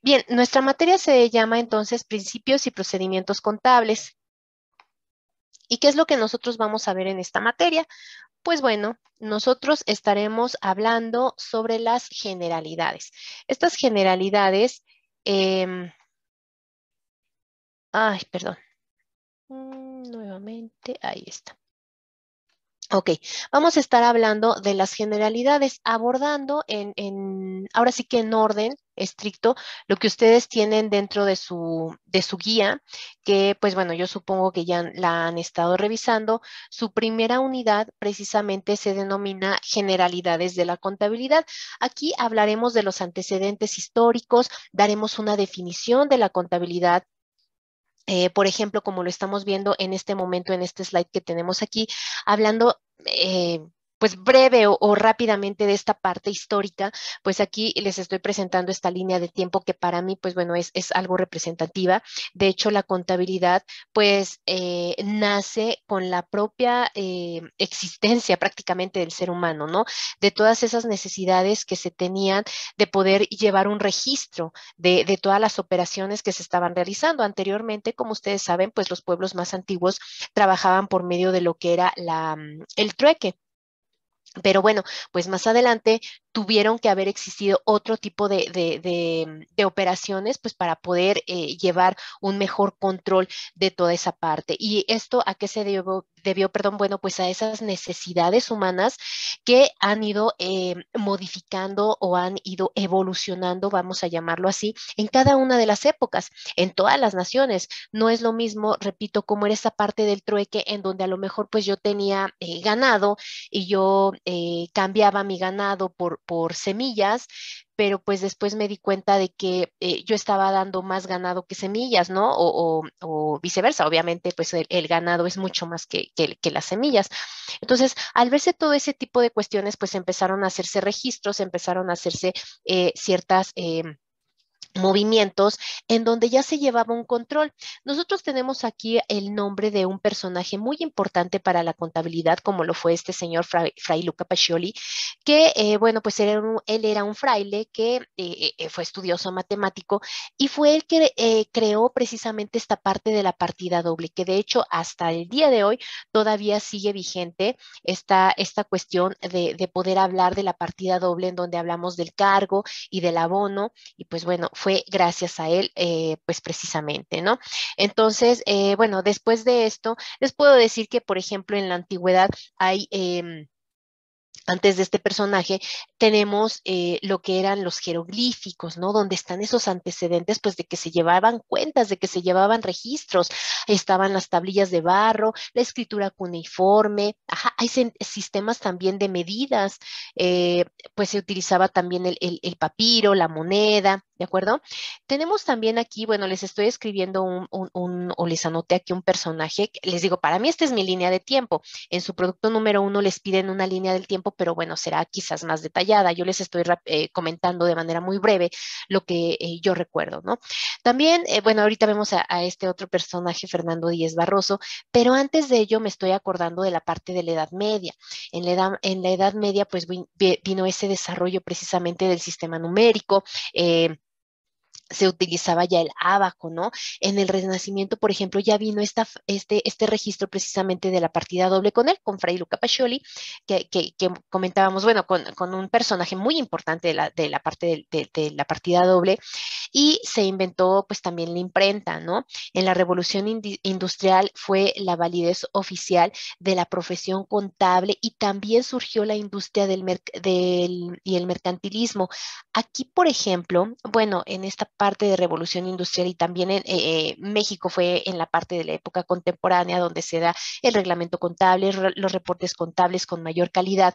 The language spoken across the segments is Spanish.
Bien, nuestra materia se llama entonces Principios y Procedimientos Contables. ¿Y qué es lo que nosotros vamos a ver en esta materia? Pues bueno, nosotros estaremos hablando sobre las generalidades. Estas generalidades, em, ay, perdón, nuevamente, ahí está. Ok, vamos a estar hablando de las generalidades, abordando ahora sí que en orden estricto, lo que ustedes tienen dentro de su guía, que pues bueno, yo supongo que ya la han estado revisando. Su primera unidad precisamente se denomina generalidades de la contabilidad. Aquí hablaremos de los antecedentes históricos, daremos una definición de la contabilidad, por ejemplo, como lo estamos viendo en este momento, en este slide que tenemos aquí, hablando pues breve o rápidamente de esta parte histórica, pues aquí les estoy presentando esta línea de tiempo que para mí, pues bueno, es algo representativa. De hecho, la contabilidad, pues nace con la propia existencia prácticamente del ser humano, ¿no? De todas esas necesidades que se tenían de poder llevar un registro de todas las operaciones que se estaban realizando. Anteriormente, como ustedes saben, pues los pueblos más antiguos trabajaban por medio de lo que era el trueque. Pero bueno, pues más adelante tuvieron que haber existido otro tipo de operaciones, pues para poder llevar un mejor control de toda esa parte. ¿Y esto a qué se debió, perdón? Bueno, pues a esas necesidades humanas que han ido modificando o han ido evolucionando, vamos a llamarlo así, en cada una de las épocas, en todas las naciones. No es lo mismo, repito, como era esa parte del trueque en donde a lo mejor pues yo tenía ganado y yo cambiaba mi ganado por semillas, pero pues después me di cuenta de que yo estaba dando más ganado que semillas, ¿no? O viceversa, obviamente pues el ganado es mucho más que las semillas. Entonces, al verse todo ese tipo de cuestiones, pues empezaron a hacerse registros, empezaron a hacerse ciertas movimientos en donde ya se llevaba un control. Nosotros tenemos aquí el nombre de un personaje muy importante para la contabilidad, como lo fue este señor Fray Luca Pacioli, que, bueno, pues él era un fraile que fue estudioso matemático y fue el que creó precisamente esta parte de la partida doble, que de hecho hasta el día de hoy todavía sigue vigente esta cuestión de poder hablar de la partida doble en donde hablamos del cargo y del abono y pues bueno, fue gracias a él, pues precisamente, ¿no? Entonces, bueno, después de esto, les puedo decir que, por ejemplo, en la antigüedad hay antes de este personaje, tenemos lo que eran los jeroglíficos, ¿no? Donde están esos antecedentes, pues, de que se llevaban cuentas, de que se llevaban registros. Estaban las tablillas de barro, la escritura cuneiforme, ajá, hay sistemas también de medidas, pues se utilizaba también el papiro, la moneda, ¿de acuerdo? Tenemos también aquí, bueno, les estoy escribiendo o les anoté aquí un personaje, les digo, para mí esta es mi línea de tiempo. En su producto número uno les piden una línea del tiempo, pero bueno, será quizás más detallada. Yo les estoy comentando de manera muy breve lo que yo recuerdo, ¿no? También, bueno, ahorita vemos a este otro personaje, Fernando Díez Barroso, pero antes de ello me estoy acordando de la parte de la Edad Media. En la Edad Media, pues vino ese desarrollo precisamente del sistema numérico. Se utilizaba ya el ábaco, ¿no? En el Renacimiento, por ejemplo, ya vino este registro precisamente de la partida doble con él, con Fray Luca Pacioli, que comentábamos, bueno, con un personaje muy importante de la parte de la partida doble, y se inventó pues también la imprenta, ¿no? En la revolución industrial fue la validez oficial de la profesión contable y también surgió la industria y el mercantilismo. Aquí, por ejemplo, bueno, en esta parte de revolución industrial y también en México fue en la parte de la época contemporánea donde se da el reglamento contable, los reportes contables con mayor calidad.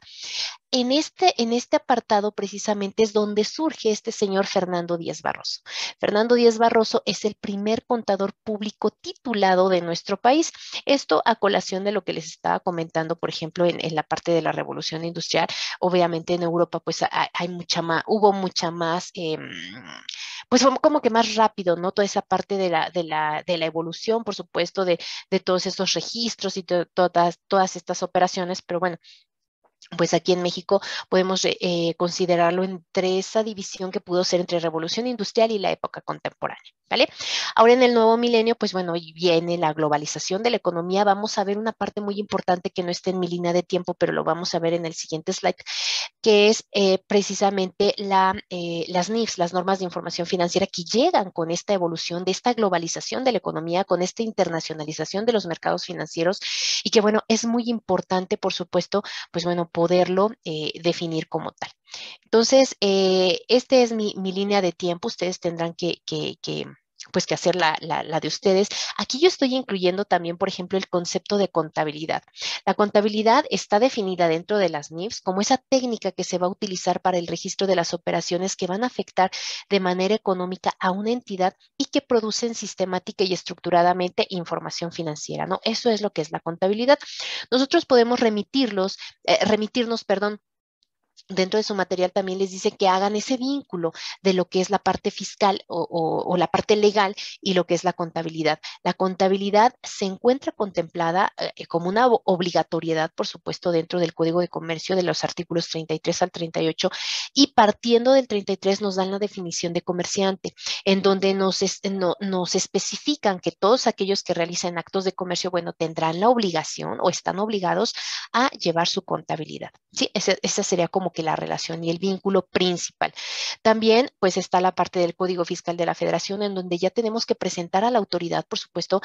En este apartado precisamente es donde surge este señor Fernando Díaz Barroso. Fernando Díaz Barroso es el primer contador público titulado de nuestro país. Esto a colación de lo que les estaba comentando, por ejemplo, en la parte de la revolución industrial. Obviamente en Europa pues hay mucha más, hubo mucha más, pues fue como que más rápido, ¿no? Toda esa parte de la evolución, por supuesto, de todos estos registros y todas estas operaciones, pero bueno, pues aquí en México podemos considerarlo entre esa división que pudo ser entre revolución industrial y la época contemporánea, ¿vale? Ahora en el nuevo milenio, pues bueno, y viene la globalización de la economía. Vamos a ver una parte muy importante que no está en mi línea de tiempo, pero lo vamos a ver en el siguiente slide, que es precisamente las NIFs, las normas de información financiera, que llegan con esta evolución de esta globalización de la economía, con esta internacionalización de los mercados financieros, y que bueno, es muy importante, por supuesto, pues bueno, poderlo definir como tal. Entonces, este es mi línea de tiempo. Ustedes tendrán pues que hacer la de ustedes. Aquí yo estoy incluyendo también, por ejemplo, el concepto de contabilidad. La contabilidad está definida dentro de las NIFs como esa técnica que se va a utilizar para el registro de las operaciones que van a afectar de manera económica a una entidad y que producen sistemática y estructuradamente información financiera, ¿no? Eso es lo que es la contabilidad. Nosotros podemos remitirnos, perdón, dentro de su material también les dice que hagan ese vínculo de lo que es la parte fiscal o la parte legal y lo que es la contabilidad. La contabilidad se encuentra contemplada como una obligatoriedad, por supuesto, dentro del Código de Comercio de los artículos 33 al 38, y partiendo del 33 nos dan la definición de comerciante, en donde nos especifican que todos aquellos que realicen actos de comercio, bueno, tendrán la obligación o están obligados a llevar su contabilidad. Sí, esa sería como que la relación y el vínculo principal. También, pues está la parte del Código Fiscal de la Federación, en donde ya tenemos que presentar a la autoridad, por supuesto,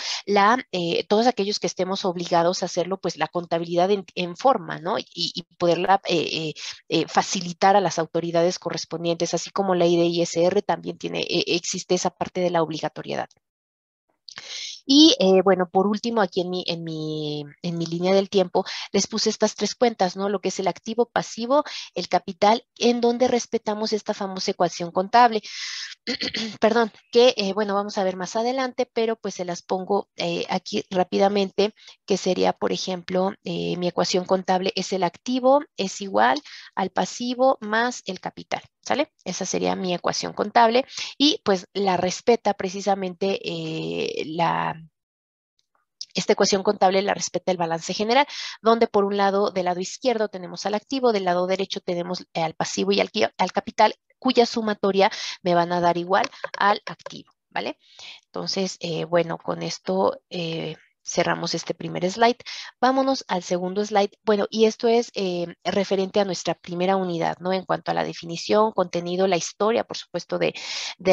todos aquellos que estemos obligados a hacerlo, pues la contabilidad en forma, ¿no? Y poderla facilitar a las autoridades correspondientes, así como la ley de ISR también existe esa parte de la obligatoriedad. Y bueno, por último, aquí en mi línea del tiempo, les puse estas tres cuentas, ¿no? Lo que es el activo, pasivo, el capital, en donde respetamos esta famosa ecuación contable. Perdón, que bueno, vamos a ver más adelante, pero pues se las pongo aquí rápidamente, que sería, por ejemplo, mi ecuación contable es el activo es igual al pasivo más el capital, ¿sale? Esa sería mi ecuación contable y pues la respeta precisamente esta ecuación contable la respeta el balance general, donde por un lado, del lado izquierdo tenemos al activo, del lado derecho tenemos al pasivo y al capital, cuya sumatoria me van a dar igual al activo, ¿vale? Entonces, bueno, con esto cerramos este primer slide. Vámonos al segundo slide. Bueno, y esto es referente a nuestra primera unidad, ¿no? En cuanto a la definición, contenido, la historia, por supuesto, de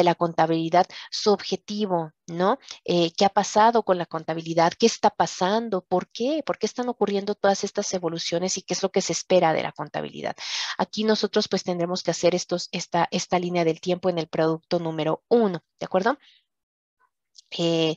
la contabilidad, su objetivo, ¿no? ¿Qué ha pasado con la contabilidad? ¿Qué está pasando? ¿Por qué? ¿Por qué están ocurriendo todas estas evoluciones y qué es lo que se espera de la contabilidad? Aquí nosotros pues tendremos que hacer esta línea del tiempo en el producto número 1, ¿de acuerdo? Eh,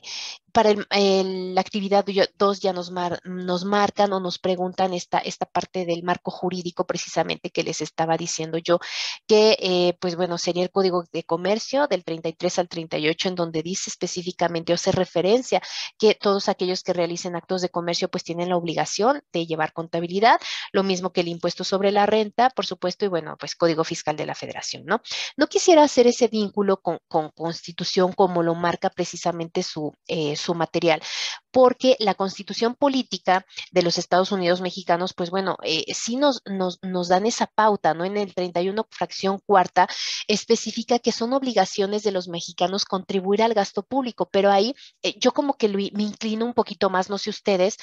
para la actividad 2 ya nos marcan o nos preguntan esta parte del marco jurídico precisamente que les estaba diciendo yo, que pues bueno, sería el Código de Comercio del 33 al 38, en donde dice específicamente o hace referencia que todos aquellos que realicen actos de comercio pues tienen la obligación de llevar contabilidad, lo mismo que el impuesto sobre la renta, por supuesto, y bueno, pues Código Fiscal de la Federación, ¿no? No quisiera hacer ese vínculo con Constitución como lo marca precisamente su material, porque la Constitución política de los Estados Unidos mexicanos, pues bueno, sí nos dan esa pauta, ¿no? En el 31 fracción cuarta especifica que son obligaciones de los mexicanos contribuir al gasto público, pero ahí yo como que me inclino un poquito más, no sé ustedes,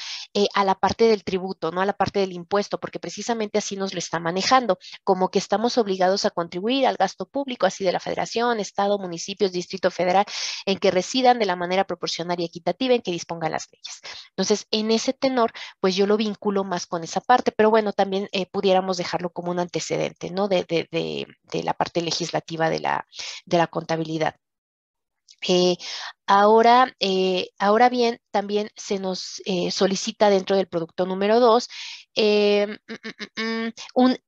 a la parte del tributo, ¿no? A la parte del impuesto, porque precisamente así nos lo está manejando, como que estamos obligados a contribuir al gasto público, así de la Federación, Estado, municipios, Distrito Federal, en que residan de la manera proporcional y equitativa en que dispongan las leyes. Entonces, en ese tenor, pues yo lo vinculo más con esa parte, pero bueno, también pudiéramos dejarlo como un antecedente, ¿no? De la parte legislativa de la contabilidad. Eh, ahora bien, también se nos solicita dentro del producto número 2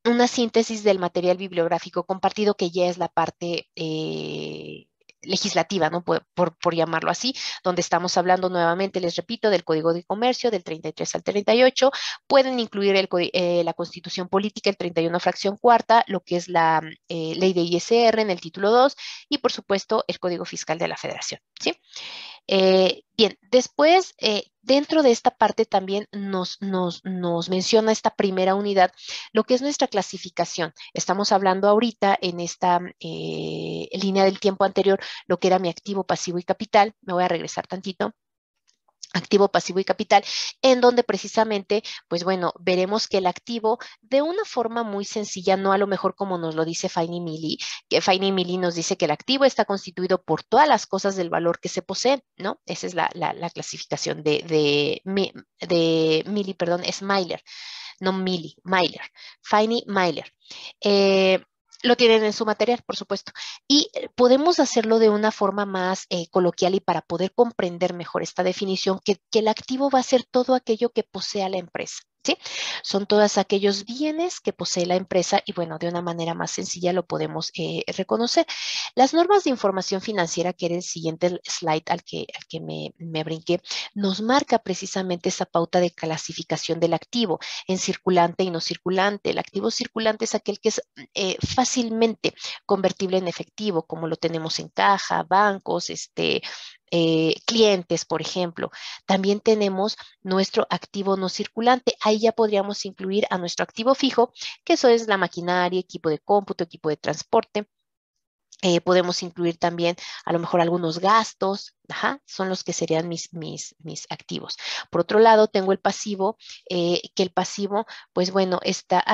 una síntesis del material bibliográfico compartido, que ya es la parte legislativa, ¿no? Por llamarlo así, donde estamos hablando nuevamente, les repito, del Código de Comercio del 33 al 38. Pueden incluir la Constitución Política, el 31 fracción cuarta, lo que es la ley de ISR en el título 2 y por supuesto el Código Fiscal de la Federación, ¿sí? Bien, después, dentro de esta parte también nos menciona esta primera unidad, lo que es nuestra clasificación. Estamos hablando ahorita en esta línea del tiempo anterior, lo que era mi activo, pasivo y capital. Me voy a regresar tantito. Activo, pasivo y capital, en donde precisamente, pues bueno, veremos que el activo, de una forma muy sencilla, no a lo mejor como nos lo dice Faini Mili, que Faini Mili nos dice que el activo está constituido por todas las cosas del valor que se posee, ¿no? Esa es la clasificación de Mili, perdón, es Myler, no Mili, Myler, Faini Myler. Eh, lo tienen en su material, por supuesto. Y podemos hacerlo de una forma más coloquial y para poder comprender mejor esta definición, que el activo va a ser todo aquello que posea la empresa. ¿Sí? Son todos aquellos bienes que posee la empresa y bueno, de una manera más sencilla lo podemos reconocer. Las normas de información financiera, que era el siguiente slide al que me brinqué, nos marca precisamente esa pauta de clasificación del activo en circulante y no circulante. El activo circulante es aquel que es fácilmente convertible en efectivo, como lo tenemos en caja, bancos, clientes, por ejemplo. También tenemos nuestro activo no circulante. Ahí ya podríamos incluir a nuestro activo fijo, que eso es la maquinaria, equipo de cómputo, equipo de transporte. Podemos incluir también a lo mejor algunos gastos, ajá, son los que serían mis activos. Por otro lado, tengo el pasivo, que el pasivo, pues bueno,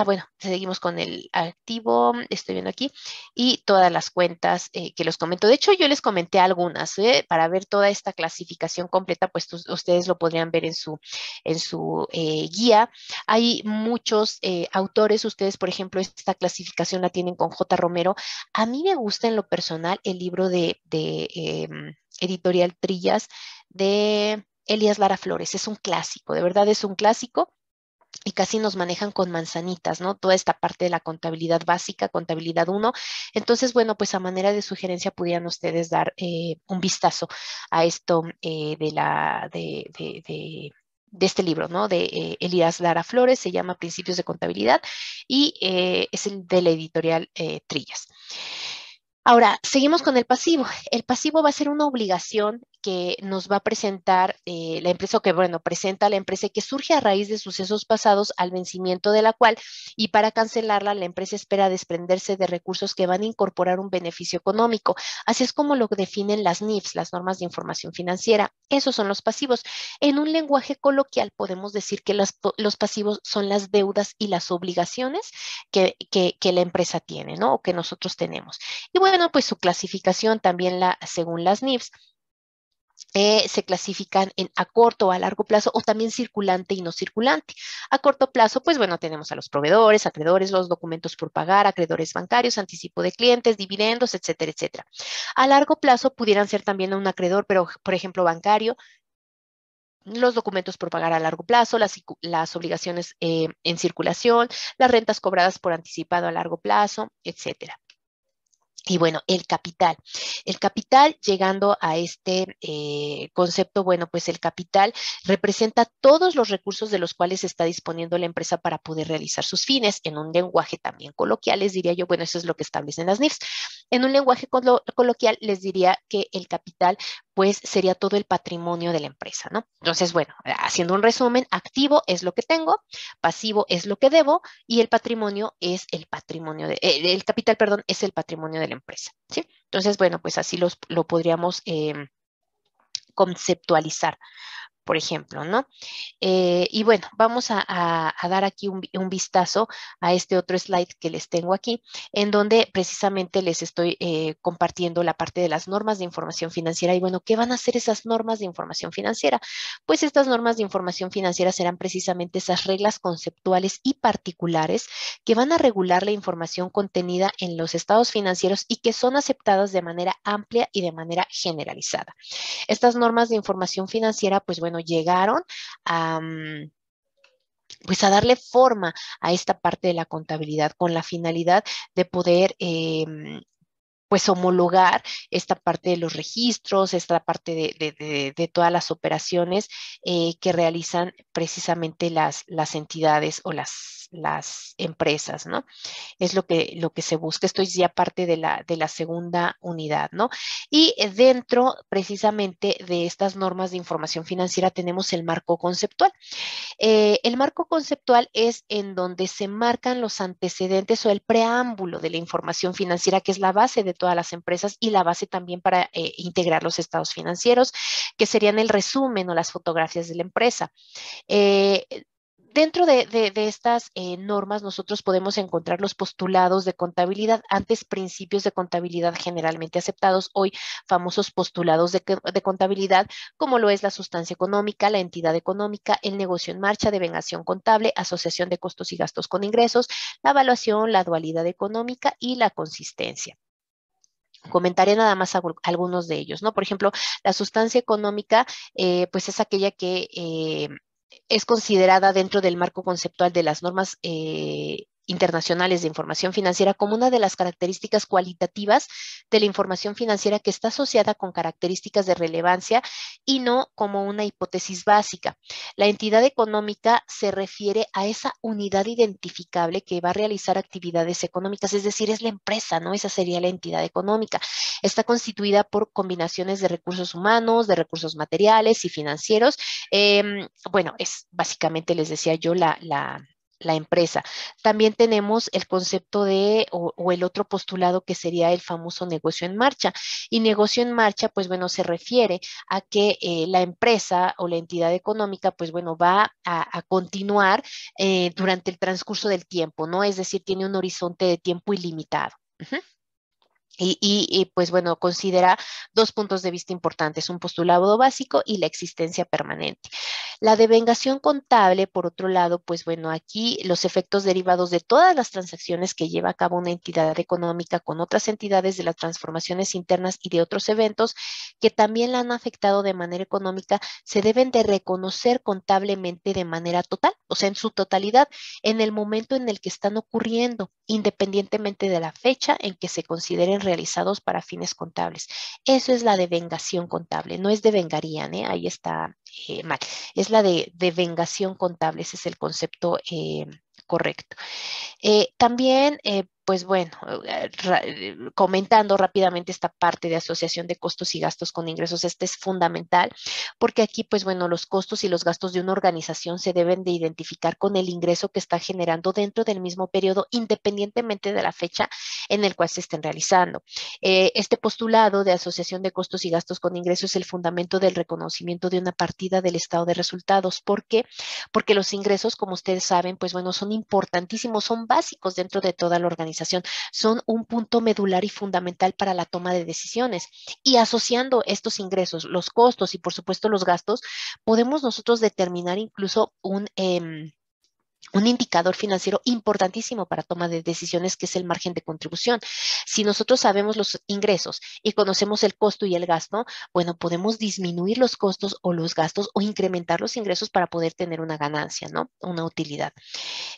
bueno, seguimos con el activo, estoy viendo aquí, y todas las cuentas que los comento. De hecho, yo les comenté algunas, para ver toda esta clasificación completa, pues ustedes lo podrían ver en su guía. Hay muchos autores, ustedes, por ejemplo, esta clasificación la tienen con J. Romero. A mí me gusta en lo personal el libro de Editorial Trillas de Elías Lara Flores. Es un clásico, de verdad es un clásico y casi nos manejan con manzanitas, ¿no? Toda esta parte de la contabilidad básica, contabilidad uno. Entonces, bueno, pues a manera de sugerencia pudieran ustedes dar un vistazo a esto de este libro, ¿no? De Elías Lara Flores, se llama Principios de Contabilidad y es el de la editorial Trillas. Ahora, seguimos con el pasivo. El pasivo va a ser una obligación que nos va a presentar la empresa, o que, bueno, presenta la empresa y que surge a raíz de sucesos pasados al vencimiento de la cual, y para cancelarla, la empresa espera desprenderse de recursos que van a incorporar un beneficio económico. Así es como lo definen las NIFs, las normas de información financiera. Esos son los pasivos. En un lenguaje coloquial podemos decir que los pasivos son las deudas y las obligaciones que la empresa tiene, ¿no? O que nosotros tenemos. Y bueno, pues su clasificación también según las NIFs se clasifican en a corto o a largo plazo o también circulante y no circulante. A corto plazo, pues bueno, tenemos a los proveedores, acreedores, los documentos por pagar, acreedores bancarios, anticipo de clientes, dividendos, etcétera, etcétera. A largo plazo pudieran ser también un acreedor, pero por ejemplo bancario, los documentos por pagar a largo plazo, las obligaciones en circulación, las rentas cobradas por anticipado a largo plazo, etcétera. Y bueno, el capital. El capital, llegando a este concepto, bueno, pues el capital representa todos los recursos de los cuales está disponiendo la empresa para poder realizar sus fines. En un lenguaje también coloquial, les diría yo, bueno, eso es lo que establecen las NIFs. En un lenguaje coloquial, les diría que el capital, pues sería todo el patrimonio de la empresa, ¿no? Entonces, bueno, haciendo un resumen, activo es lo que tengo, pasivo es lo que debo, y el patrimonio es el patrimonio el capital, perdón, es el patrimonio de la empresa, ¿sí? Entonces, bueno, pues así lo podríamos conceptualizar, por ejemplo, ¿no? Y bueno, vamos a dar aquí un vistazo a este otro slide que les tengo aquí, en donde precisamente les estoy compartiendo la parte de las normas de información financiera. Y bueno, ¿qué van a hacer esas normas de información financiera? Pues estas normas de información financiera serán precisamente esas reglas conceptuales y particulares que van a regular la información contenida en los estados financieros y que son aceptadas de manera amplia y de manera generalizada. Estas normas de información financiera, pues bueno, llegaron a, pues a darle forma a esta parte de la contabilidad con la finalidad de poder pues homologar esta parte de los registros, esta parte de todas las operaciones que realizan precisamente las entidades o las empresas, ¿no? Es lo que se busca. Esto es ya parte de la segunda unidad, ¿no? Y dentro precisamente de estas normas de información financiera tenemos el marco conceptual. El marco conceptual es en donde se marcan los antecedentes o el preámbulo de la información financiera, que es la base de todas las empresas y la base también para integrar los estados financieros, que serían el resumen o las fotografías de la empresa. Eh, Dentro de estas normas, nosotros podemos encontrar los postulados de contabilidad, antes principios de contabilidad generalmente aceptados, hoy famosos postulados de contabilidad, como lo es la sustancia económica, la entidad económica, el negocio en marcha, devengación contable, asociación de costos y gastos con ingresos, la evaluación, la dualidad económica y la consistencia. Comentaré nada más algunos de ellos, ¿no? Por ejemplo, la sustancia económica, pues es aquella que es considerada dentro del marco conceptual de las normas internacionales de información financiera como una de las características cualitativas de la información financiera que está asociada con características de relevancia y no como una hipótesis básica. La entidad económica se refiere a esa unidad identificable que va a realizar actividades económicas, es decir, es la empresa, ¿no? Esa sería la entidad económica. Está constituida por combinaciones de recursos humanos, de recursos materiales y financieros. Bueno, es básicamente, les decía yo, la empresa. También tenemos el concepto o el otro postulado que sería el famoso negocio en marcha. Y negocio en marcha, pues bueno, se refiere a que la empresa o la entidad económica, pues bueno, va a continuar durante el transcurso del tiempo, ¿no? Es decir, tiene un horizonte de tiempo ilimitado. Ujú. Pues bueno, considera dos puntos de vista importantes, un postulado básico y la existencia permanente. La devengación contable, por otro lado, pues bueno, aquí los efectos derivados de todas las transacciones que lleva a cabo una entidad económica con otras entidades, de las transformaciones internas y de otros eventos que también la han afectado de manera económica, se deben de reconocer contablemente de manera total, o sea, en su totalidad, en el momento en el que están ocurriendo, independientemente de la fecha en que se consideren realizados para fines contables. Eso es la devengación contable, no es devengarían, ¿eh? Ahí está mal. Es la de vengación contable, ese es el concepto correcto. También, pues bueno, comentando rápidamente esta parte de asociación de costos y gastos con ingresos, este es fundamental porque aquí, pues bueno, los costos y los gastos de una organización se deben de identificar con el ingreso que está generando dentro del mismo periodo, independientemente de la fecha en el cual se estén realizando. Este postulado de asociación de costos y gastos con ingresos es el fundamento del reconocimiento de una partida del estado de resultados. ¿Por qué? Porque los ingresos, como ustedes saben, pues bueno, son importantísimos, son básicos dentro de toda la organización, son un punto medular y fundamental para la toma de decisiones. Y asociando estos ingresos, los costos y por supuesto los gastos, podemos nosotros determinar incluso un indicador financiero importantísimo para toma de decisiones, que es el margen de contribución. Si nosotros sabemos los ingresos y conocemos el costo y el gasto, bueno, podemos disminuir los costos o los gastos o incrementar los ingresos para poder tener una ganancia, ¿no? Una utilidad.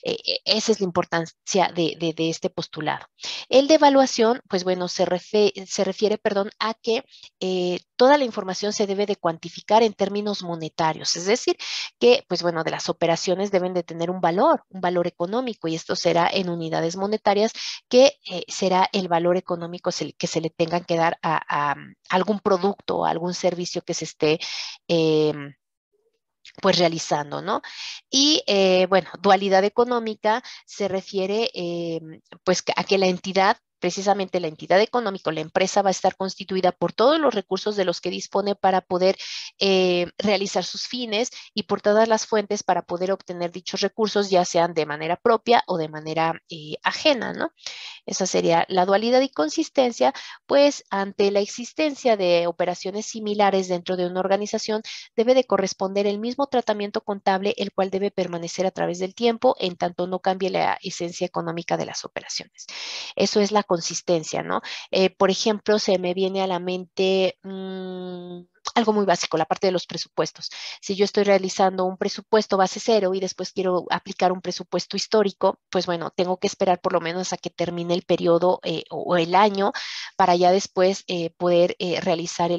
Esa es la importancia de este postulado. El de evaluación, pues bueno, se refiere, perdón, a que toda la información se debe de cuantificar en términos monetarios, es decir, que, pues bueno, de las operaciones deben de tener un valor económico, y esto será en unidades monetarias, que será el valor económico que se le tengan que dar a algún producto o algún servicio que se esté eh, pues realizando, ¿no? Y bueno, dualidad económica se refiere pues a que la entidad, precisamente la entidad económica, la empresa va a estar constituida por todos los recursos de los que dispone para poder realizar sus fines y por todas las fuentes para poder obtener dichos recursos, ya sean de manera propia o de manera ajena, ¿no? Esa sería la dualidad y consistencia, pues ante la existencia de operaciones similares dentro de una organización, debe de corresponder el mismo tratamiento contable, el cual debe permanecer a través del tiempo, en tanto no cambie la esencia económica de las operaciones. Eso es la consistencia, ¿no? Por ejemplo, se me viene a la mente algo muy básico, la parte de los presupuestos. Si yo estoy realizando un presupuesto base cero y después quiero aplicar un presupuesto histórico, pues bueno, tengo que esperar por lo menos a que termine el periodo o el año para ya después poder realizar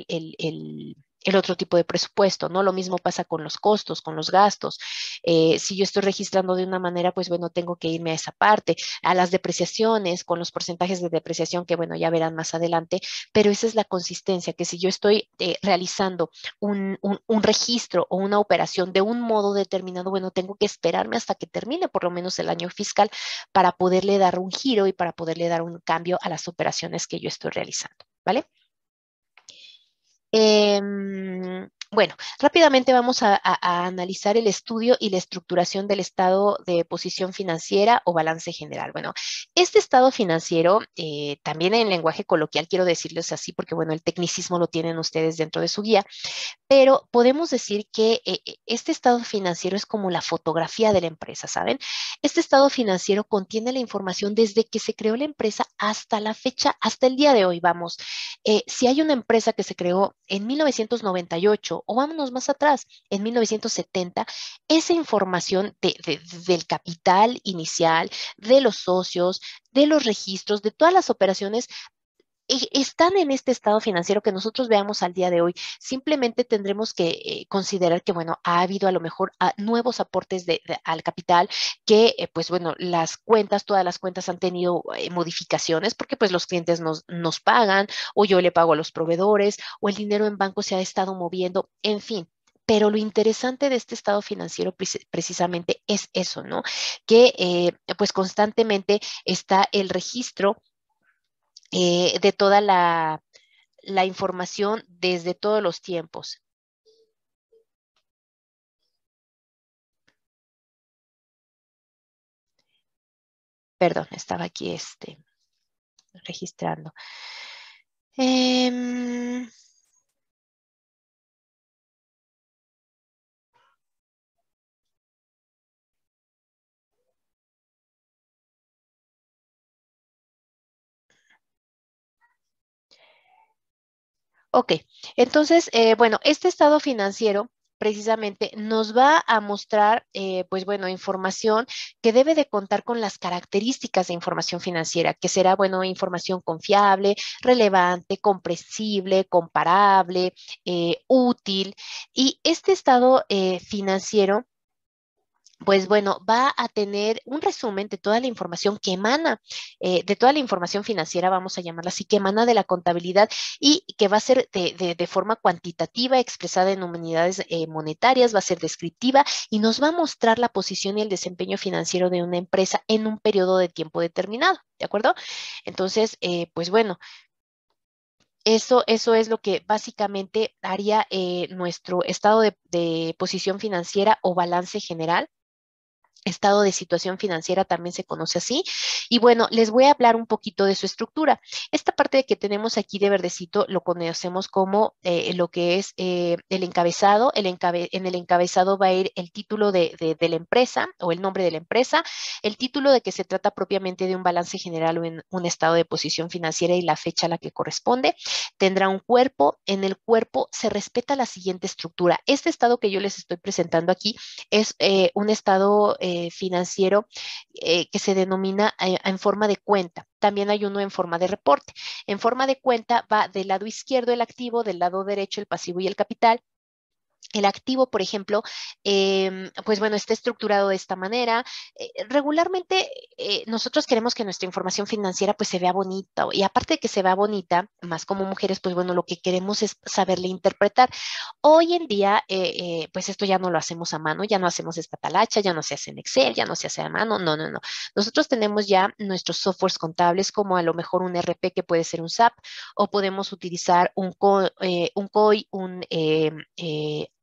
el otro tipo de presupuesto, ¿no? Lo mismo pasa con los costos, con los gastos. Si yo estoy registrando de una manera, pues bueno, tengo que irme a esa parte, a las depreciaciones, con los porcentajes de depreciación que, bueno, ya verán más adelante, pero esa es la consistencia, que si yo estoy realizando un registro o una operación de un modo determinado, bueno, tengo que esperarme hasta que termine por lo menos el año fiscal para poderle dar un giro y para poderle dar un cambio a las operaciones que yo estoy realizando, ¿vale? Bueno, rápidamente vamos a analizar el estudio y la estructuración del estado de posición financiera o balance general. Bueno, este estado financiero, también en lenguaje coloquial quiero decirles así porque, bueno, el tecnicismo lo tienen ustedes dentro de su guía, pero podemos decir que este estado financiero es como la fotografía de la empresa, ¿saben? Este estado financiero contiene la información desde que se creó la empresa hasta la fecha, hasta el día de hoy, vamos. Si hay una empresa que se creó en 1998 o vámonos más atrás, en 1970, esa información del capital inicial, de los socios, de los registros, de todas las operaciones, están en este estado financiero que nosotros veamos al día de hoy. Simplemente tendremos que considerar que, bueno, ha habido a lo mejor nuevos aportes al capital, que, pues bueno, las cuentas, todas las cuentas han tenido modificaciones porque pues los clientes nos pagan o yo le pago a los proveedores o el dinero en banco se ha estado moviendo, en fin. Pero lo interesante de este estado financiero precisamente es eso, ¿no? Que pues constantemente está el registro de toda la información desde todos los tiempos. Perdón, estaba aquí registrando. Em, ok, entonces, bueno, este estado financiero precisamente nos va a mostrar, pues bueno, información que debe de contar con las características de información financiera, que será, bueno, información confiable, relevante, comprensible, comparable, útil. Y este estado financiero, pues bueno, va a tener un resumen de toda la información que emana, de toda la información financiera, vamos a llamarla así, que emana de la contabilidad y que va a ser de forma cuantitativa, expresada en unidades monetarias, va a ser descriptiva y nos va a mostrar la posición y el desempeño financiero de una empresa en un periodo de tiempo determinado, ¿de acuerdo? Entonces, pues bueno. Eso es lo que básicamente haría nuestro estado de posición financiera o balance general. Estado de situación financiera también se conoce así. Y bueno, les voy a hablar un poquito de su estructura. Esta parte que tenemos aquí de verdecito lo conocemos como lo que es el encabezado. En el encabezado va a ir el título de la empresa o el nombre de la empresa, el título de que se trata propiamente de un balance general o en un estado de posición financiera y la fecha a la que corresponde. Tendrá un cuerpo. En el cuerpo se respeta la siguiente estructura. Este estado que yo les estoy presentando aquí es un estado financiero que se denomina en forma de cuenta. También hay uno en forma de reporte. En forma de cuenta va del lado izquierdo el activo, del lado derecho el pasivo y el capital. El activo, por ejemplo, pues bueno, está estructurado de esta manera. Regularmente nosotros queremos que nuestra información financiera pues se vea bonita y aparte de que se vea bonita, más como mujeres, pues bueno, lo que queremos es saberle interpretar. Hoy en día, pues esto ya no lo hacemos a mano, ya no hacemos esta talacha, ya no se hace en Excel, ya no se hace a mano, no, no, no. Nosotros tenemos ya nuestros softwares contables como a lo mejor un RP que puede ser un SAP o podemos utilizar un COI,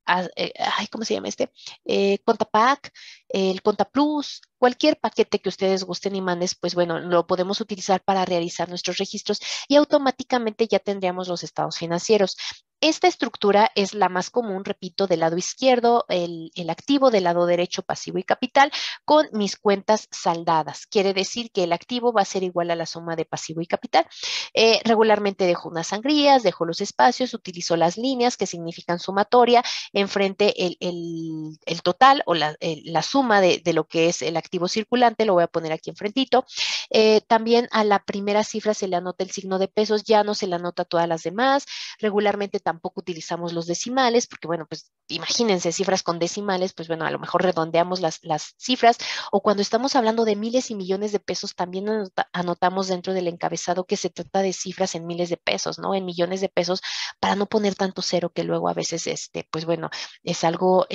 ay, ¿cómo se llama este? Contapack, el Contaplus, cualquier paquete que ustedes gusten y mandes, pues bueno, lo podemos utilizar para realizar nuestros registros y automáticamente ya tendríamos los estados financieros. Esta estructura es la más común, repito, del lado izquierdo, el activo, del lado derecho, pasivo y capital, con mis cuentas saldadas. Quiere decir que el activo va a ser igual a la suma de pasivo y capital. Regularmente dejo unas sangrías, dejo los espacios, utilizo las líneas que significan sumatoria, enfrente el total o la suma de lo que es el activo circulante, lo voy a poner aquí enfrentito. También a la primera cifra se le anota el signo de pesos, ya no se le anota todas las demás. Regularmente tampoco utilizamos los decimales, porque bueno, pues imagínense cifras con decimales, pues bueno, a lo mejor redondeamos las cifras, o cuando estamos hablando de miles y millones de pesos, también anotamos dentro del encabezado que se trata de cifras en miles de pesos, ¿no? En millones de pesos, para no poner tanto cero que luego a veces, pues bueno, es algo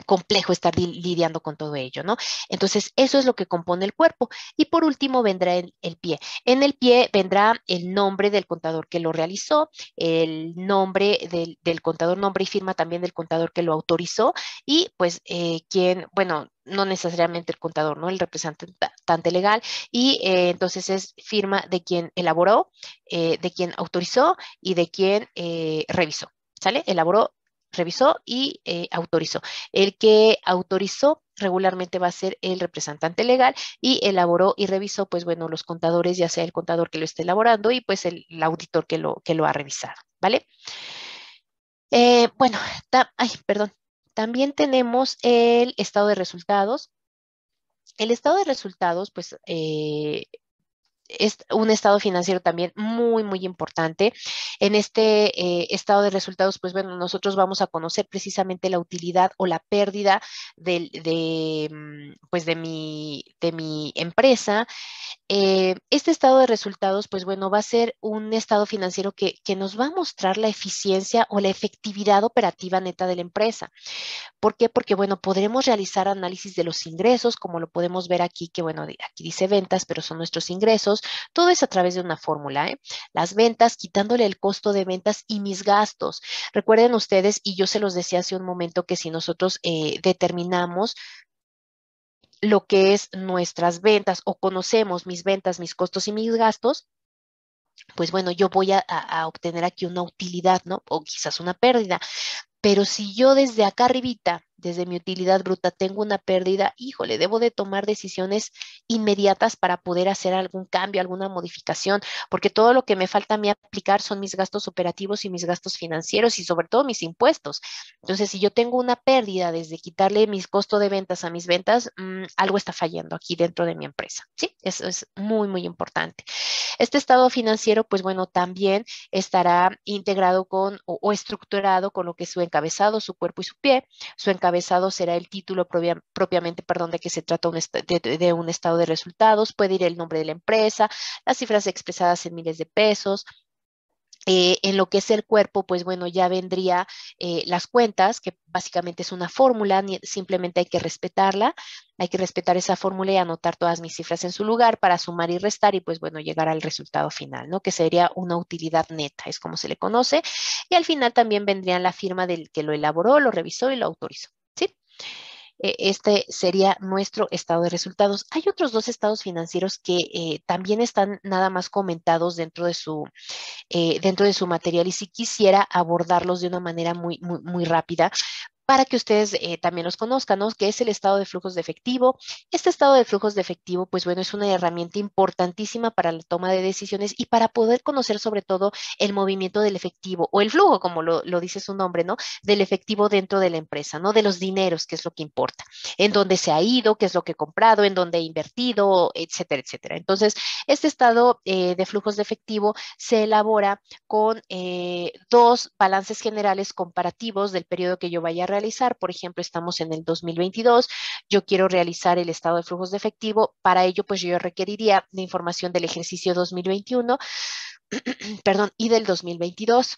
complejo estar lidiando con todo ello, ¿no? Entonces, eso es lo que compone el cuerpo. Y por último vendrá el pie. En el pie vendrá el nombre del contador que lo realizó, el nombre del contador, nombre y firma también del contador que lo autorizó y pues quien, bueno, no necesariamente el contador, ¿no? El representante legal y entonces es firma de quien elaboró, de quien autorizó y de quien revisó, ¿sale? Elaboró, revisó y autorizó. El que autorizó regularmente va a ser el representante legal y elaboró y revisó, pues bueno, los contadores, ya sea el contador que lo esté elaborando y pues el auditor que lo ha revisado, ¿vale? Bueno, ay, perdón. También tenemos el estado de resultados. El estado de resultados, pues, es un estado financiero también muy, muy importante. En este estado de resultados, pues bueno, nosotros vamos a conocer precisamente la utilidad o la pérdida pues de mi empresa. Este estado de resultados, pues bueno, va a ser un estado financiero que nos va a mostrar la eficiencia o la efectividad operativa neta de la empresa. ¿Por qué? Porque, bueno, podremos realizar análisis de los ingresos, como lo podemos ver aquí, que, bueno, aquí dice ventas, pero son nuestros ingresos. Todo es a través de una fórmula, ¿eh? Las ventas, quitándole el costo de ventas y mis gastos. Recuerden ustedes, y yo se los decía hace un momento, que si nosotros determinamos lo que es nuestras ventas o conocemos mis ventas, mis costos y mis gastos, pues bueno, yo voy a obtener aquí una utilidad, ¿no? O quizás una pérdida. Pero si yo desde acá arribita, desde mi utilidad bruta, tengo una pérdida, híjole, debo de tomar decisiones inmediatas para poder hacer algún cambio, alguna modificación, porque todo lo que me falta a mí aplicar son mis gastos operativos y mis gastos financieros y sobre todo mis impuestos. Entonces, si yo tengo una pérdida desde quitarle mis costos de ventas a mis ventas, algo está fallando aquí dentro de mi empresa. Sí, eso es muy, muy importante. Este estado financiero, pues bueno, también estará integrado o estructurado con lo que es su encabezado, su cuerpo y su pie. Su encabezado será el título propiamente, perdón, de que se trata de un estado de resultados. Puede ir el nombre de la empresa, las cifras expresadas en miles de pesos, en lo que es el cuerpo, pues bueno, ya vendría las cuentas, que básicamente es una fórmula, simplemente hay que respetar esa fórmula y anotar todas mis cifras en su lugar para sumar y restar y pues bueno, llegar al resultado final, ¿no? Que sería una utilidad neta, es como se le conoce. Y al final también vendría la firma del que lo elaboró, lo revisó y lo autorizó, ¿sí? Este sería nuestro estado de resultados. Hay otros dos estados financieros que también están nada más comentados dentro de su material y si quisiera abordarlos de una manera muy, muy, muy rápida para que ustedes también los conozcan, ¿no? Que es el estado de flujos de efectivo. Este estado de flujos de efectivo, pues bueno, es una herramienta importantísima para la toma de decisiones y para poder conocer sobre todo el movimiento del efectivo o el flujo, como lo dice su nombre, ¿no? Del efectivo dentro de la empresa, ¿no? De los dineros, que es lo que importa, en dónde se ha ido, qué es lo que he comprado, en dónde he invertido, etcétera, etcétera. Entonces, este estado de flujos de efectivo se elabora con dos balances generales comparativos del periodo que yo vaya a realizar. Por ejemplo, estamos en el 2022, yo quiero realizar el estado de flujos de efectivo. Para ello, pues yo requeriría de información del ejercicio 2021, perdón, y del 2022.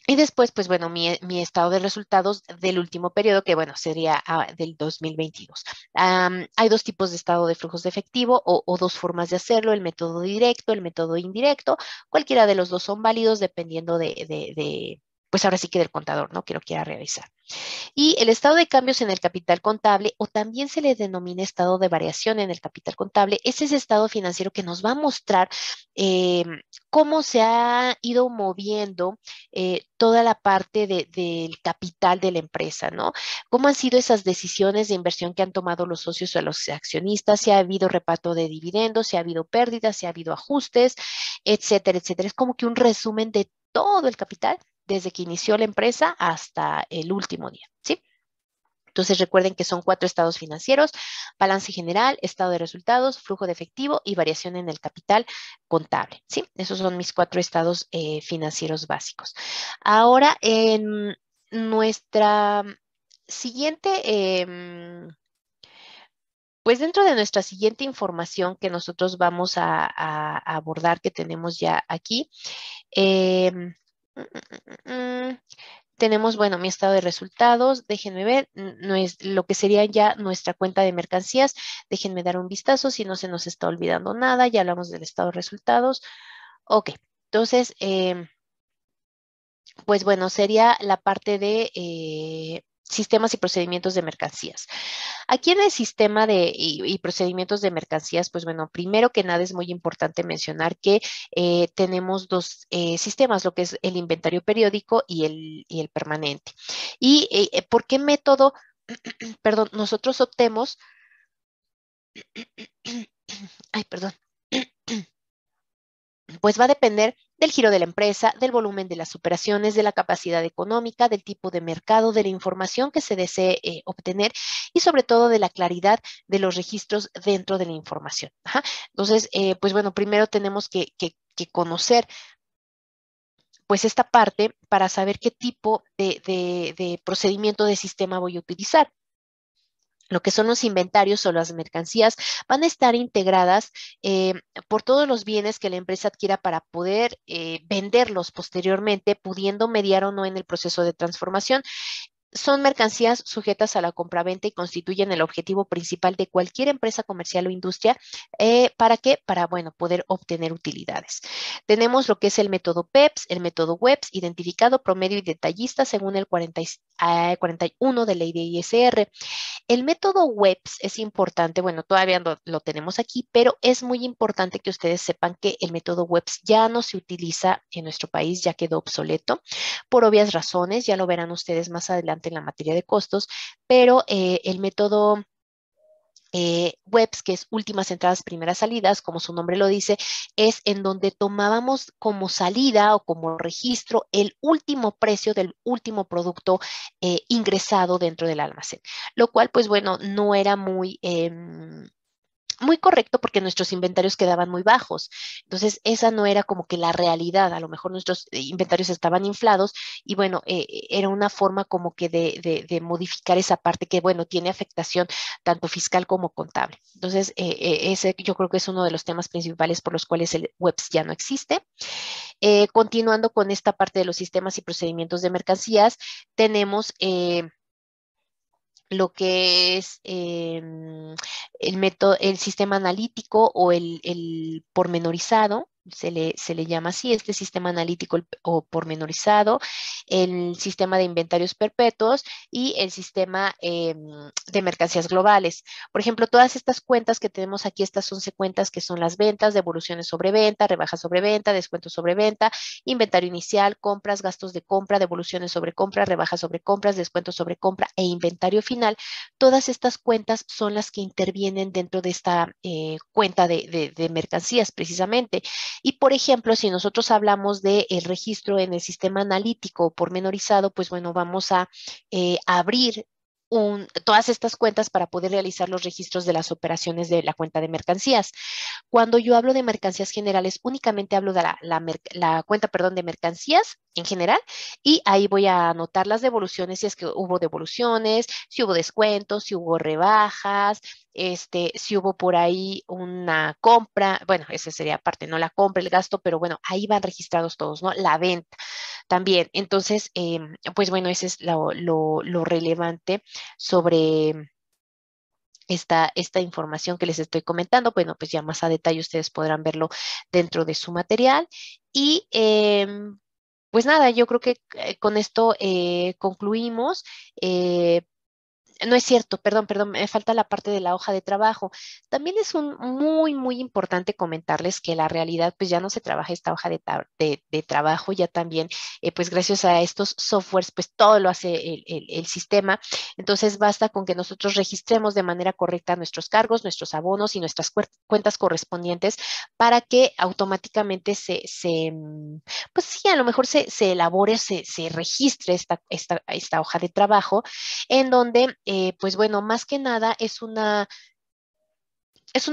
Y después, pues bueno, mi estado de resultados del último periodo, que bueno, sería del 2022. Hay dos tipos de estado de flujos de efectivo o dos formas de hacerlo, el método directo, el método indirecto. Cualquiera de los dos son válidos dependiendo pues ahora sí que del contador, ¿no? Que lo quiera realizar. Y el estado de cambios en el capital contable, o también se le denomina estado de variación en el capital contable, es ese estado financiero que nos va a mostrar eh, cómo se ha ido moviendo toda la parte del capital de la empresa, ¿no? Cómo han sido esas decisiones de inversión que han tomado los socios o los accionistas, si ha habido reparto de dividendos, si ha habido pérdidas, si ha habido ajustes, etcétera, etcétera. Es como que un resumen de todo el capital desde que inició la empresa hasta el último día, ¿sí? Entonces recuerden que son 4 estados financieros: balance general, estado de resultados, flujo de efectivo y variación en el capital contable, ¿sí? Esos son mis 4 estados financieros básicos. Ahora, en nuestra siguiente, pues dentro de nuestra siguiente información que nosotros vamos a abordar, que tenemos ya aquí, em, mm, mm, mm, mm, tenemos, bueno, mi estado de resultados. Déjenme ver, no es lo que sería ya nuestra cuenta de mercancías. Déjenme dar un vistazo si no se nos está olvidando nada. Ya hablamos del estado de resultados. Ok, entonces, pues bueno, sería la parte de sistemas y procedimientos de mercancías. Aquí en el sistema y procedimientos de mercancías, pues bueno, primero que nada es muy importante mencionar que tenemos dos sistemas, lo que es el inventario periódico y el permanente. ¿Y por qué método, perdón, nosotros optemos, ay, perdón, pues va a depender del giro de la empresa, del volumen de las operaciones, de la capacidad económica, del tipo de mercado, de la información que se desee obtener y sobre todo de la claridad de los registros dentro de la información. Ajá. Entonces, pues bueno, primero tenemos que conocer pues esta parte para saber qué tipo de procedimiento de sistema voy a utilizar. Lo que son los inventarios o las mercancías van a estar integradas por todos los bienes que la empresa adquiera para poder venderlos posteriormente, pudiendo mediar o no en el proceso de transformación. Son mercancías sujetas a la compraventa y constituyen el objetivo principal de cualquier empresa comercial o industria. ¿Para qué? Para, bueno, poder obtener utilidades. Tenemos lo que es el método PEPS, el método WEBS, identificado, promedio y detallista según el 41 de ley de ISR. El método WEBS es importante, bueno, todavía lo tenemos aquí, pero es muy importante que ustedes sepan que el método WEBS ya no se utiliza en nuestro país, ya quedó obsoleto por obvias razones, ya lo verán ustedes más adelante en la materia de costos, pero el método webs, que es últimas entradas, primeras salidas, como su nombre lo dice, es en donde tomábamos como salida o como registro el último precio del último producto ingresado dentro del almacén, lo cual, pues bueno, no era muy correcto porque nuestros inventarios quedaban muy bajos. Entonces, esa no era como que la realidad. A lo mejor nuestros inventarios estaban inflados y bueno, era una forma como que de modificar esa parte que, bueno, tiene afectación tanto fiscal como contable. Entonces, ese yo creo que es uno de los temas principales por los cuales el WEBS ya no existe. Continuando con esta parte de los sistemas y procedimientos de mercancías, tenemos lo que es el método, el sistema analítico o el pormenorizado, se le llama así, este sistema analítico o pormenorizado, el sistema de inventarios perpetuos y el sistema de mercancías globales. Por ejemplo, todas estas cuentas que tenemos aquí, estas 11 cuentas que son las ventas, devoluciones sobre venta, rebajas sobre venta, descuentos sobre venta, inventario inicial, compras, gastos de compra, devoluciones sobre compra, rebajas sobre compras, descuentos sobre compra e inventario final. Todas estas cuentas son las que intervienen dentro de esta cuenta de mercancías precisamente. Y por ejemplo, si nosotros hablamos del registro en el sistema analítico pormenorizado, pues bueno, vamos a abrir todas estas cuentas para poder realizar los registros de las operaciones de la cuenta de mercancías. Cuando yo hablo de mercancías generales, únicamente hablo de la cuenta, perdón, de mercancías en general y ahí voy a anotar las devoluciones si es que hubo devoluciones, si hubo descuentos, si hubo rebajas, si hubo por ahí una compra, bueno, ese sería aparte, no la compra, el gasto, pero bueno, ahí van registrados todos, ¿no? La venta también. Entonces, pues bueno, ese es lo relevante sobre esta información que les estoy comentando. Bueno, pues ya más a detalle ustedes podrán verlo dentro de su material. Y pues nada, yo creo que con esto concluimos. No es cierto, perdón, me falta la parte de la hoja de trabajo. También es muy importante comentarles que la realidad, pues ya no se trabaja esta hoja de trabajo, ya también, pues gracias a estos softwares, pues todo lo hace el sistema. Entonces basta con que nosotros registremos de manera correcta nuestros cargos, nuestros abonos y nuestras cuentas correspondientes para que automáticamente pues sí, a lo mejor se elabore, se registre esta hoja de trabajo en donde, pues bueno, más que nada es una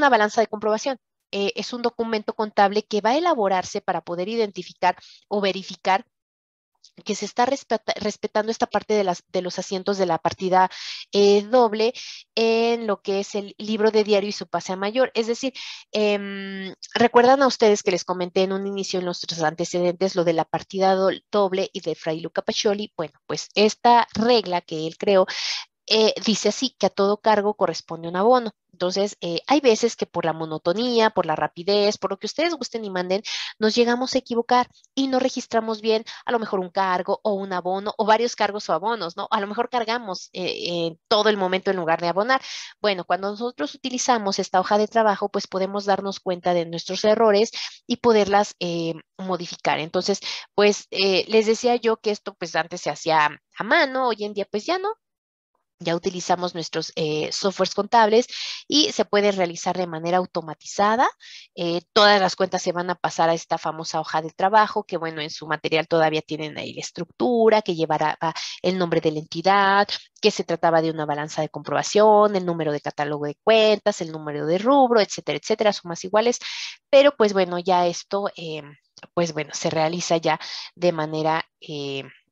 balanza de comprobación. Es un documento contable que va a elaborarse para poder identificar o verificar que se está respetando esta parte de los asientos de la partida doble en lo que es el libro de diario y su pase a mayor. Es decir, recuerdan a ustedes que les comenté en un inicio en nuestros antecedentes lo de la partida doble y de Fray Luca Pacioli. Bueno, pues esta regla que él creó dice así, que a todo cargo corresponde un abono. Entonces, hay veces que por la monotonía, por la rapidez, por lo que ustedes gusten y manden, nos llegamos a equivocar y no registramos bien a lo mejor un cargo o un abono o varios cargos o abonos, ¿no? A lo mejor cargamos todo el momento en lugar de abonar. Bueno, cuando nosotros utilizamos esta hoja de trabajo, pues podemos darnos cuenta de nuestros errores y poderlas modificar. Entonces, pues les decía yo que esto pues antes se hacía a mano, hoy en día pues ya no, ya utilizamos nuestros softwares contables y se puede realizar de manera automatizada. Todas las cuentas se van a pasar a esta famosa hoja de trabajo, que bueno, en su material todavía tienen ahí la estructura, que llevará el nombre de la entidad, que se trataba de una balanza de comprobación, el número de catálogo de cuentas, el número de rubro, etcétera, sumas iguales. Pero pues bueno, ya esto, pues bueno, se realiza ya de manera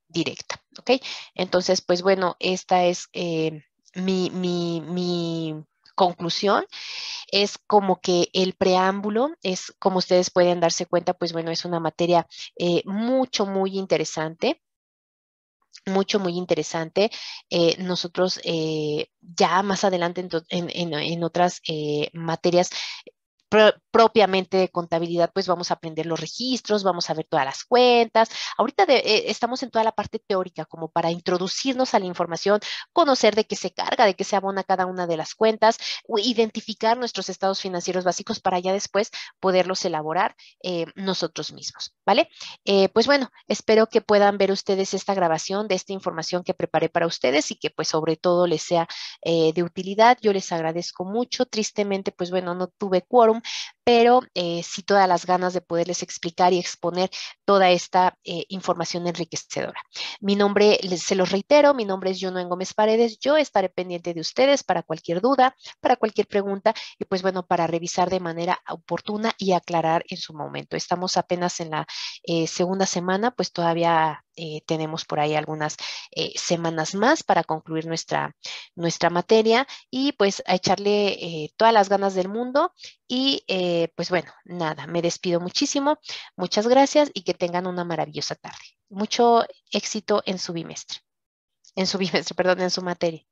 directa, ¿ok? Entonces, pues bueno, esta es mi conclusión. Es como que el preámbulo es, como ustedes pueden darse cuenta, pues bueno, es una materia muy interesante. Muy interesante. Nosotros ya más adelante en otras materias propiamente de contabilidad, pues vamos a aprender los registros, vamos a ver todas las cuentas. Ahorita estamos en toda la parte teórica, como para introducirnos a la información, conocer de qué se carga, de qué se abona cada una de las cuentas, o identificar nuestros estados financieros básicos para ya después poderlos elaborar nosotros mismos, ¿vale? Pues bueno, espero que puedan ver ustedes esta grabación de esta información que preparé para ustedes y que pues sobre todo les sea de utilidad. Yo les agradezco mucho. Tristemente, pues bueno, no tuve quórum, pero sí todas las ganas de poderles explicar y exponer toda esta información enriquecedora. Mi nombre, se los reitero, mi nombre es Yonoen Gómez Paredes. Yo estaré pendiente de ustedes para cualquier duda, para cualquier pregunta y pues bueno, para revisar de manera oportuna y aclarar en su momento. Estamos apenas en la segunda semana, pues todavía tenemos por ahí algunas semanas más para concluir nuestra materia y pues a echarle todas las ganas del mundo y pues bueno, nada, me despido muchísimo, muchas gracias y que tengan una maravillosa tarde. Mucho éxito en su bimestre, perdón, en su materia.